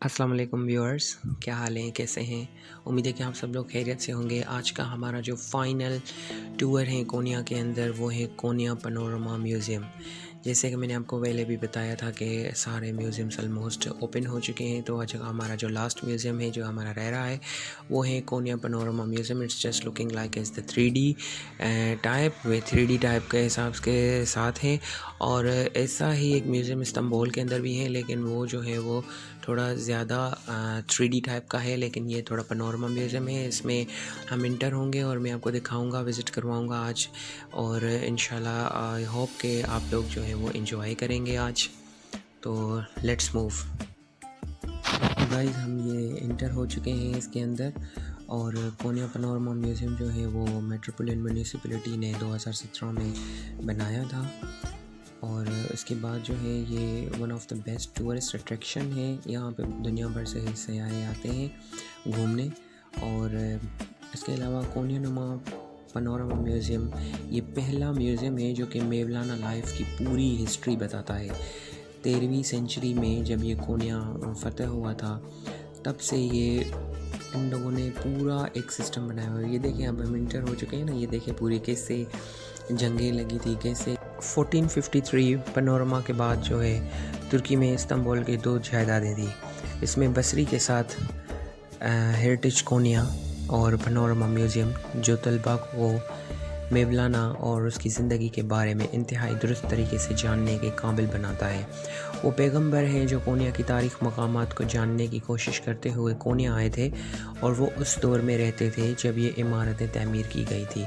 अस्सलाम वालेकुम व्यूअर्स, क्या हाल हैं, कैसे हैं। उम्मीद है कि आप सब लोग खैरियत से होंगे। आज का हमारा जो फाइनल टूर है कोनिया के अंदर वो है कोनिया पनोरमा म्यूज़ियम। जैसे कि मैंने आपको पहले भी बताया था कि सारे म्यूज़ियम्स ऑलमोस्ट ओपन हो चुके हैं, तो आज हमारा जो लास्ट म्यूज़ियम है जो हमारा रह रहा है वो है Konya panorama museum. It's just looking like as the 3D type, वे 3D टाइप के हिसाब के साथ है। और ऐसा ही एक म्यूज़ियम इस्तांबुल के अंदर भी है, लेकिन वो जो है वो थोड़ा ज़्यादा 3D टाइप का है, लेकिन ये थोड़ा पनोरमा म्यूज़ियम है। इसमें हम इंटर होंगे और मैं आपको दिखाऊंगा, विज़िट करवाऊंगा आज, और इंशाल्लाह आई होप कि आप लोग जो है वो एंजॉय करेंगे आज। तो लेट्स मूव गाइस, हम ये इंटर हो चुके हैं इसके अंदर। और कोनिया पनोरमा म्यूज़ियम जो है वो मेट्रोपोलिटन म्यूनिसिपैलिटी ने 2017 में बनाया था। और इसके बाद जो है ये one of the best tourist attraction है। यहाँ पे दुनिया भर से सयाह आते हैं घूमने। और इसके अलावा कोनिया पनोरमा म्यूज़ियम ये पहला म्यूज़ियम है जो कि मेवलाना लाइफ की पूरी हिस्ट्री बताता है। 13वीं सेंचुरी में जब ये कोनिया फतह हुआ था, तब से ये इन लोगों ने पूरा एक सिस्टम बनाया हुआ है। ये देखें, अब हम इंटर हो चुके हैं ना, ये देखें पूरी कैसे जंगें लगी थी, कैसे 1453 पनोरमा के बाद जो है तुर्की में इस्तांबुल की 2 जायदादें थी। इसमें बसरी के साथ हेरिटेज कोनिया और पनोरमा म्यूज़ियम जो तलबा को मेवलाना और उसकी ज़िंदगी के बारे में इंतहाई दुरुस्त तरीके से जानने के काबिल बनाता है। वो पैगंबर हैं जो कोनिया की तारीख़ मकामात को जानने की कोशिश करते हुए कोनिया आए थे, और वो उस दौर में रहते थे जब ये इमारतें तामीर की गई थी।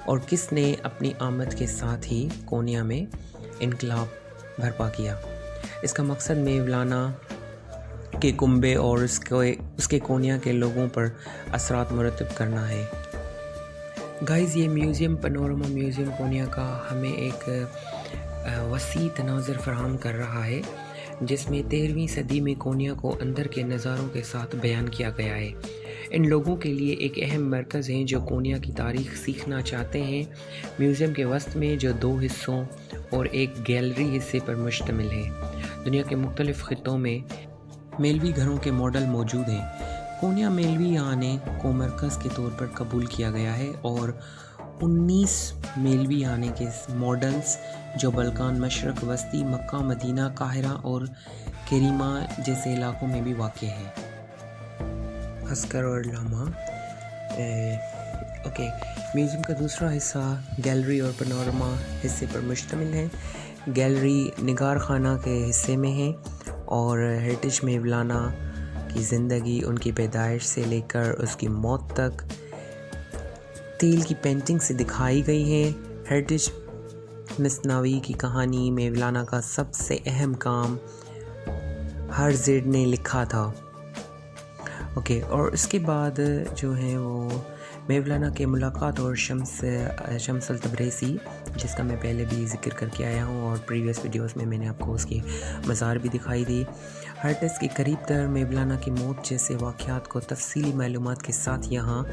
और किसने अपनी आमद के साथ ही कोनिया में इनकलाब बर्पा किया। इसका मकसद मेवलाना के कुंबे और उसके कोनिया के लोगों पर असरात मुरतब करना है। गाइज़, ये म्यूज़ियम पनोरमा म्यूज़ियम कोनिया का हमें एक वसी तनाज़र फराहम कर रहा है, जिसमें 13वीं सदी में कोनिया को अंदर के नज़ारों के साथ बयान किया गया है। इन लोगों के लिए एक अहम मरकज़ है जो कोनिया की तारीख़ सीखना चाहते हैं। म्यूज़ियम के वस्त में जो 2 हिस्सों और एक गैलरी हिस्से पर मुश्तमिल है। दुनिया के मुख्तलिफ़ ख़ित्तों में मेलवी घरों के मॉडल मौजूद हैं। कोनिया मेलवी आने को मरकज़ के तौर पर कबूल किया गया है, और 19 मेलवी आने के मॉडल्स जो बल्कान, मशरक़ वस्ती, मक्का, मदीना, काहिरा और केरीमा जैसे इलाकों में भी वाक़ हैं। अस्कर और लामा। ओके, म्यूज़ियम का दूसरा हिस्सा गैलरी और पनोरमा हिस्से पर मुश्तमिल है। गैलरी निगार खाना के हिस्से में है और हेरिटेज मेवलाना की ज़िंदगी, उनकी पैदाइश से लेकर उसकी मौत तक तेल की पेंटिंग से दिखाई गई है। हेरिटेज मसनावी की कहानी मेवलाना का सबसे अहम काम हरज़ेड ने लिखा था। ओके, और इसके बाद जो है वो मेवलाना के मुलाकात और शम्सल तबरेज़ी, जिसका मैं पहले भी ज़िक्र करके आया हूँ और प्रीवियस वीडियोस में मैंने आपको उसकी मज़ार भी दिखाई दी। हेरिटेज के करीब तर मेवलाना की मौत जैसे वाक़यात को तफसीली मालूमात के साथ यहाँ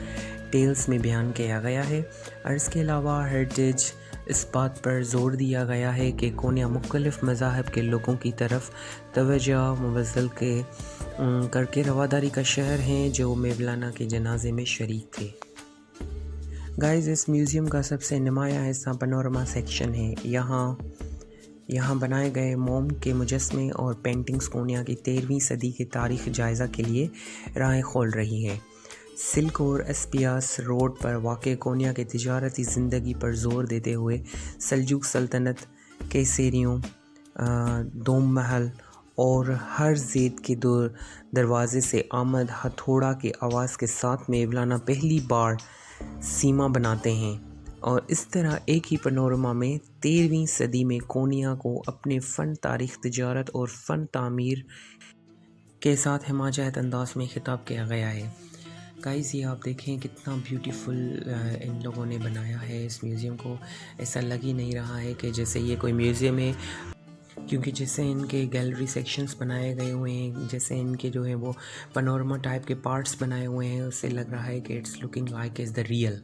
टेल्स में बयान किया गया है। और इसके अलावा हेरिटेज इस बात पर ज़ोर दिया गया है कि कोनिया मुख्तलिफ़ मज़ाहब के लोगों की तरफ तवज्जो मुबज़्ज़ल करके रवादारी का शहर हैं जो मेवलाना के जनाजे में शरीक थे। गाइज़, इस म्यूज़ियम का सबसे नुमायाँ हिस्सा पनोरमा सेक्शन है। यहाँ बनाए गए मोम के मुजस्मे और पेंटिंग्स कोनिया की 13वीं सदी की तारीख़ जायज़ा के लिए राहें खोल रही हैं। सिल्क और एस्पियास रोड पर वाक़ कोनिया के तिजारती ज़िंदगी पर ज़ोर देते हुए सल्जूक सल्तनत, कैसेरियों, दोम महल और हर ज़ेद के दरवाज़े से आमद हथौड़ा की आवाज़ के साथ मेवलाना पहली बार सीमा बनाते हैं। और इस तरह एक ही पनोरमा में 13वीं सदी में कोनिया को अपने फ़न, तारीख़, तिजारत और फ़न तामीर के साथ हिमायत अंदाज में खिताब किया गया है। गाइस, ये आप देखें कितना ब्यूटीफुल इन लोगों ने बनाया है इस म्यूज़ियम को। ऐसा लग ही नहीं रहा है कि जैसे ये कोई म्यूज़ियम है, क्योंकि जैसे इनके गैलरी सेक्शंस बनाए गए हुए हैं, जैसे इनके जो है वो पनोरमा टाइप के पार्ट्स बनाए हुए हैं, उससे लग रहा है कि it's looking like is the real.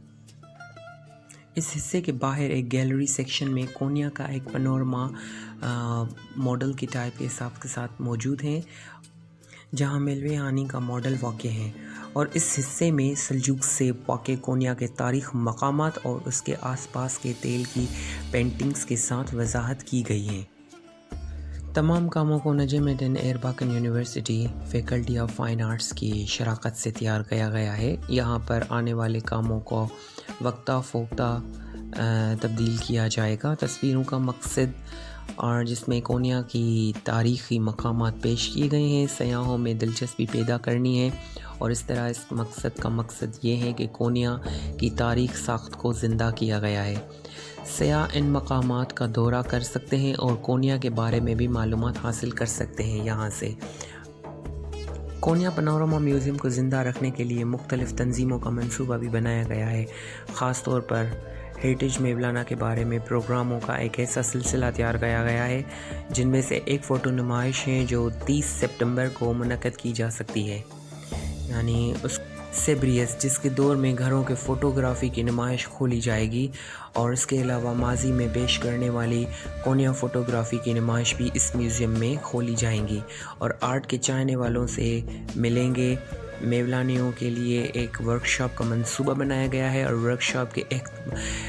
इस हिस्से के बाहर एक गैलरी सेक्शन में कोनिया का एक पनोरमा मॉडल की टाइप के हिसाब के साथ मौजूद हैं। جہاں ملوے ہانی کا ماڈل واقع ہے، اور اس حصے میں سلجوق سے واقع کونیا کے تاریخ، مقامات اور اس کے آس پاس کے تیل کی پینٹنگز کے ساتھ وضاحت کی گئی ہے۔ تمام کاموں کو Necmettin Erbakan university faculty of fine arts کی شراکت سے تیار کیا گیا ہے۔ یہاں پر آنے والے کاموں کو وقتہ فوقتہ تبدیل کیا جائے گا۔ تصویروں کا مقصد اور جس میں کونیا کی تاریخی مقامات پیش کیے گئے ہیں، سیاحوں میں دلچسپی پیدا کرنی ہے، اور اس طرح اس مقصد کا مقصد یہ ہے کہ کونیا کی تاریخ ساخت کو زندہ کیا گیا ہے۔ سیاح ان مقامات کا دورہ کر سکتے ہیں اور کونیا کے بارے میں بھی معلومات حاصل کر سکتے ہیں یہاں سے۔ کونیا پانورما میوزیم کو زندہ رکھنے کے لیے مختلف تنظیموں کا منصوبہ بھی بنایا گیا ہے۔ خاص طور پر ہیریٹیج میولانا کے بارے میں پروگراموں کا ایک ایسا سلسلہ تیار کیا گیا ہے، جن میں سے ایک فوٹو نمائش ہے جو 30 سپتمبر کو منعقد کی جا سکتی ہے، یعنی اس سیبریس، جس کے دور میں گھروں کے فوٹوگرافی کی نمائش کھولی جائے گی، اور اس کے علاوہ ماضی میں پیش کرنے والی کونیا فوٹوگرافی کی نمائش بھی اس میوزیم میں کھولی جائیں گی، اور آرٹ کے چاہنے والوں سے ملیں گے۔ میولانیوں کے لیے ایک ورکشاپ کا منصوبہ بنایا گیا ہے، اور ورکشاپ کے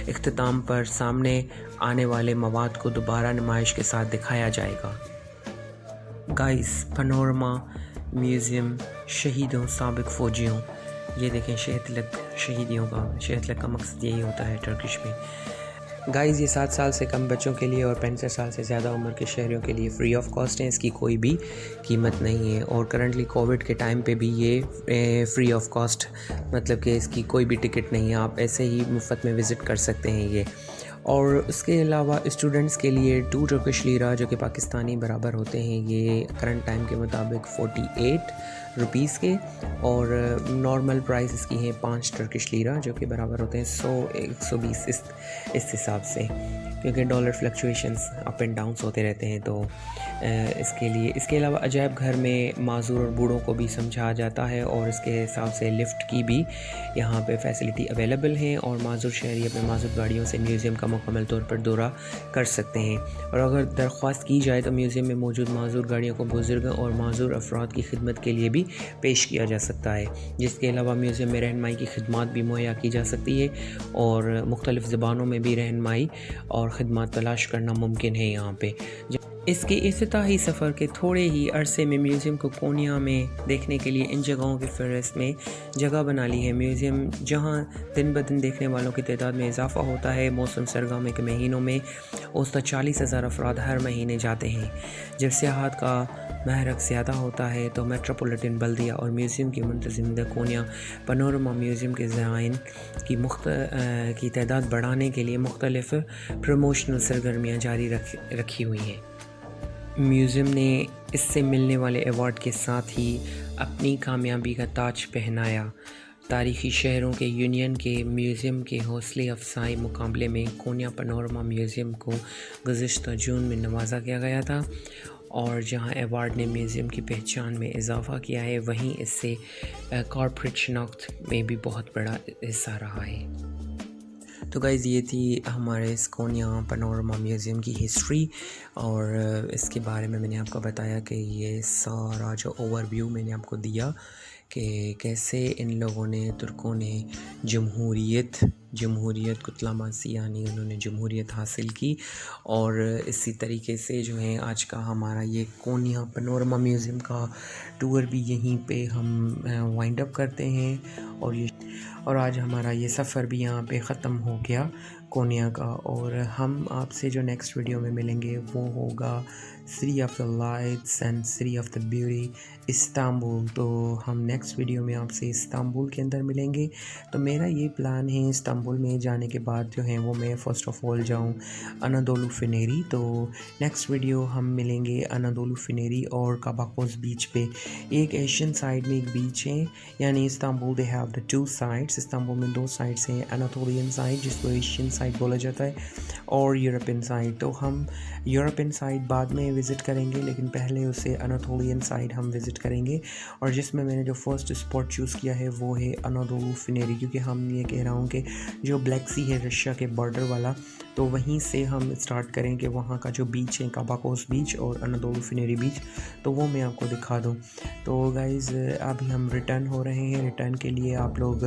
اختتام پر سامنے آنے والے مواد کو دوبارہ نمائش کے ساتھ دکھایا جائے گا۔ گائز، پانورما میوزیم شہیدوں، سابق فوجیوں، یہ دیکھیں شہتلک شہیدیوں کا، شہتلک کا مقصد یہی ہوتا ہے ٹرکش میں۔ گائز، یہ 7 سال سے کم بچوں کے لیے اور 65 سال سے زیادہ عمر کے شہریوں کے لیے فری آف کاسٹ ہے، اس کی کوئی بھی قیمت نہیں ہے، اور کرنٹلی کووڈ کے ٹائم پہ بھی یہ فری آف کاسٹ، مطلب کہ اس کی کوئی بھی ٹکٹ نہیں ہے، آپ ایسے ہی مفت میں وزٹ کر سکتے ہیں یہ۔ اور اس کے علاوہ اسٹوڈنٹس کے لیے 2 ٹرکش لیرہ جو کہ پاکستانی برابر ہوتے ہیں، یہ کرنٹ ٹائم کے مطابق 48 روپیز کے، اور نارمل پرائس اس کی ہیں 5 ٹرکش لیرہ جو کہ برابر ہوتے ہیں 100-120 اس حساب سے، کیونکہ dollar fluctuations up and downs ہوتے رہتے ہیں، تو اس کے لیے۔ اس کے علاوہ عجائب گھر میں معذور اور بوڑھوں کو بھی سمجھا جاتا ہے، اور اس کے حساب سے لفٹ کی بھی یہاں پہ فیسلٹی اویلیبل ہیں، اور معذور شہری اپنے معذور گاڑیوں سے میوزیم کا مکمل طور پر دورہ کر سکتے ہیں، اور اگر درخواست کی جائے تو میوزیم میں موجود معذور گاڑیوں کو بزرگوں اور معذور افراد کی خدمت کے لیے بھی پیش کیا جا سکتا ہے۔ جس کے علاوہ میوزیم میں رہنمائی کی خدمات بھی مہیا کی جا سکتی ہے، اور مختلف زبانوں میں بھی رہنمائی اور خدمات تلاش کرنا ممکن ہے یہاں پہ۔ اس کے افتتاحی سفر کے تھوڑے ہی عرصے میں میوزیم کو کونیا میں دیکھنے کے لیے ان جگہوں کی فہرست میں جگہ بنا لی ہے۔ میوزیم جہاں دن بدن دیکھنے والوں کی تعداد میں اضافہ ہوتا ہے، موسم سرگرم کے مہینوں میں اوسطاً 40,000 افراد ہر مہینے جاتے ہیں۔ جب سیاحت کا محرک زیادہ ہوتا ہے تو میٹروپولیٹن بلدیہ اور میوزیم کی منتظم کونیا پانورما میوزیم کے زائرین کی تعداد بڑھانے کے لیے مختلف پروموشنل سرگرمیاں جاری رکھی ہوئی ہیں۔ میوزیم نے اس سے ملنے والے ایوارڈ کے ساتھ ہی اپنی کامیابی کا تاج پہنایا۔ تاریخی شہروں کے یونین کے میوزیم کے حوصلے افزائی مقابلے میں کونیا پانورما میوزیم کو گزشتہ جون میں نوازا گیا تھا، اور جہاں ایوارڈ نے میوزیم کی پہچان میں اضافہ کیا ہے، وہیں اس سے کارپوریٹ شناخت میں بھی بہت بڑا حصہ رہا ہے۔ تو گائز، یہ تھی ہمارے اس کونیا پانورما میوزیم کی ہسٹری، اور اس کے بارے میں نے آپ کو بتایا کہ یہ سارا جو اوور ویو میں نے آپ کو دیا کہ کیسے ان لوگوں نے، ترکوں نے جمہوریت کتلاماسی، یعنی انہوں نے جمہوریت حاصل کی، اور اسی طریقے سے جو ہے آج کا ہمارا یہ کونیا پانورما میوزیم کا ٹور بھی یہیں پہ ہم وائنڈ اپ کرتے ہیں، اور آج ہمارا یہ سفر بھی یہاں پہ ختم ہو گیا کونیا کا، اور ہم آپ سے جو نیکسٹ ویڈیو میں ملیں گے وہ ہوگا city of the lights and city of the beauty, Istanbul. تو ہم نیکسٹ ویڈیو میں آپ سے استنبول کے اندر ملیں گے۔ تو میرا یہ پلان ہے استنبول میں جانے کے بعد جو ہے وہ میں فرسٹ آف آل جاؤں انادولو فینیری۔ تو نیکسٹ ویڈیو ہم ملیں گے انادولو فینیری اور کاباکوز بیچ پہ۔ ایک ایشین سائڈ میں ایک بیچ ہے، یعنی Istanbul they have the 2 sides, Istanbul میں 2 سائڈس ہیں، اناتولین سائڈ جس کو ایشین साइड बोला जाता है, और यूरोपियन साइड। तो हम यूरोपियन साइड बाद में विज़िट करेंगे, लेकिन पहले उसे अनातोलियन साइड हम विज़िट करेंगे। और जिसमें मैंने जो फर्स्ट स्पॉट चूज़ किया है वो है अनादोलू फिनेरी, क्योंकि हम ये कह रहा हूँ कि जो ब्लैक सी है रशिया के बॉर्डर वाला, तो वहीं से हम स्टार्ट करेंगे। वहाँ का जो बीच है काबाकोस बीच और अनादोलू फिनेरी बीच, तो वो मैं आपको दिखा दूँ। तो गाइज़ अभी हम रिटर्न हो रहे हैं। रिटर्न के लिए आप लोग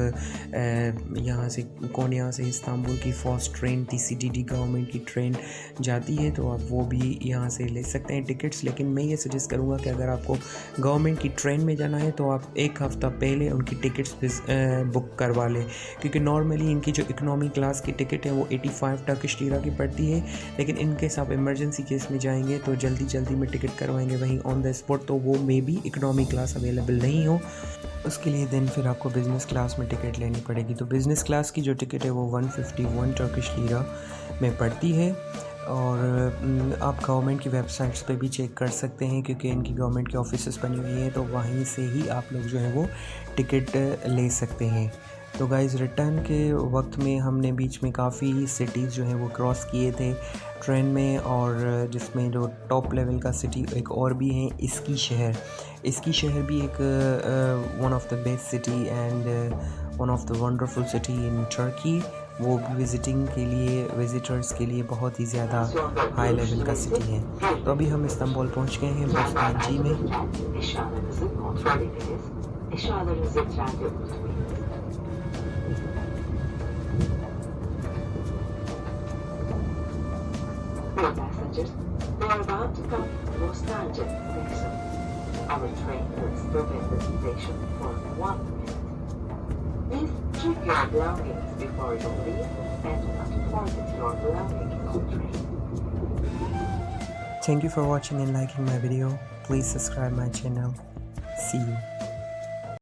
यहाँ से कोनिया से इस्तांबुल की फास्ट ट्रेन TCDD गवर्नमेंट की ट्रेन जाती है, तो आप वो भी यहाँ से ले सकते हैं टिकट्स। लेकिन मैं ये सजेस्ट करूँगा कि अगर आपको गवर्नमेंट की ट्रेन में जाना है तो आप एक हफ़्ता पहले उनकी टिकट्स बुक करवा लें, क्योंकि नॉर्मली इनकी जो इकनॉमी क्लास की टिकट है वो 85 टर्किश लीरा की पड़ती है। लेकिन इन केस आप इमरजेंसी केस में जाएंगे तो जल्दी में टिकट करवाएंगे वहीं ऑन द स्पॉट, तो वो मे भी इकनॉमी क्लास अवेलेबल नहीं हो, उसके लिए देन फिर आपको बिज़नेस क्लास में टिकट लेनी पड़ेगी। तो बिज़नेस क्लास की जो टिकट है वो 151 टर्किश लीरा में पड़ती है। और आप गवर्नमेंट की वेबसाइट्स पे भी चेक कर सकते हैं, क्योंकि इनकी गवर्नमेंट की ऑफिसेस बनी हुई हैं, तो वहीं से ही आप लोग जो है वो टिकट ले सकते हैं। तो गाइज़ रिटर्न के वक्त में हमने बीच में काफ़ी सिटीज़ जो हैं वो क्रॉस किए थे ट्रेन में, और जिसमें जो टॉप लेवल का सिटी एक और भी है इसकी शहर भी एक one of the best city and one of the wonderful city in Turkey. वो भी विज़िटर्स के लिए बहुत ही ज़्यादा हाई लेवल का सिटी है। तो अभी हम इस्तांबुल पहुंच गए हैं बोस्तानची में। Passengers, we are about to come to Bostancı station. Our train will stop at the station for 1 minute. Please check your belongings before you leave and do not forget your belongings on train. Thank you for watching and liking my video. Please subscribe my channel. See you.